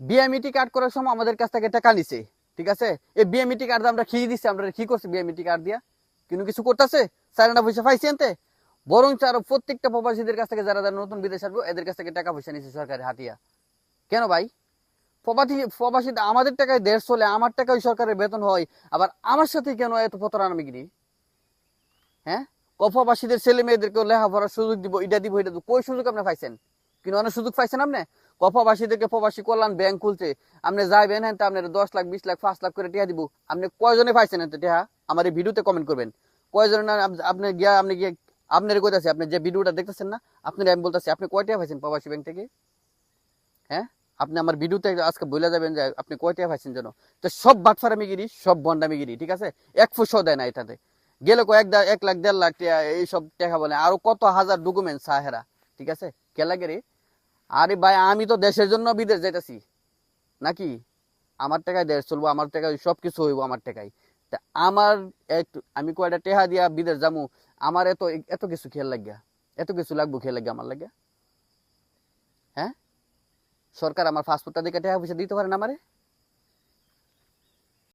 BMET card করার সময় আমাদের কাছ থেকে টাকা নিছে, ঠিক আছে? এই বিএমইটি কার্ড আমরা খেয়ে দিচ্ছি, আমরা কি করছি বিএমইটি কার্ড দিয়া? কিন্তু কিছু করতেছে? সারেনা পয়সা পাইছি আনতে, বরং আরো প্রত্যেকটা প্রবাসীদের কাছ থেকে যারা যারা নতুন বিদেশ আসবো এদের কাছ থেকে টাকা পয়সা নিচ্ছে সরকারের হাতিয়া। কেন ভাই? প্রবাসী আমাদের টাকায় দেশ চলে, আমার টাকায় সরকারের বেতন হয়, আবার আমার সাথে কেন এত প্রতারণামিগিরি? হ্যাঁ, প্রবাসীদের ছেলে মেয়েদেরকে লেখাপড়ার সুযোগ দিব, এটা দিব, এটা দিব, কই সুযোগ আপনি পাইছেন? কিন্তু অনেক সুযোগ পাইছেন আপনি। প্রবাসীদেরকে প্রবাসী কল্যাণ ব্যাংক খুলছে, আপনি যাইবেন হ্যাঁ, আপনার 10 লাখ 20 লাখ 5 লাখ করে টিয়া দিব। আপনি কয়জনে পাইছেন এত টিয়া? আমার এই ভিডিওতে কমেন্ট করবেন কয়জন। আপনি গিয়ে আপনার কইতাছে, আপনি যে ভিডিওটা দেখতেছেন না, আপনার আমি বলতেছি, আপনি কয় টাকা পাইছেন প্রবাসী ব্যাংক থেকে? হ্যাঁ, আপনি আমার ভিডিওতে আজকে বলে যাবেন যে আপনি কয় টাকা পাইছেন যেন। তো সব বাটফারামিগিরি, সব বন্ডামিগিরি, ঠিক আছে? এক ফুসও দেয় না এটাতে। গেলে 1 লাখ 1.5 লাখ টাকা এইসব টাকা বলে, আরো কত হাজার ডকুমেন্ট সাহেরা, ঠিক আছে? কে লাগে রে? আরে ভাই, আমি তো দেশের জন্য বিদেশ যাইতাছি নাকি? আমার টাকায় দেশ চলবো, আমার টাকায় সবকিছু হইব, আমার টাকায়। তা আমার আমি কয়টা টেহা দিয়া বিদেশ যামু, আমার এত এত কিছু খেয়াল লাগিয়া, এত কিছু লাগবো খেয়াল লাগিয়া আমার লাগিয়া? হ্যাঁ, সরকার আমার পাসপোর্টটা দেখে টাকা পয়সা দিতে পারে না আমারে?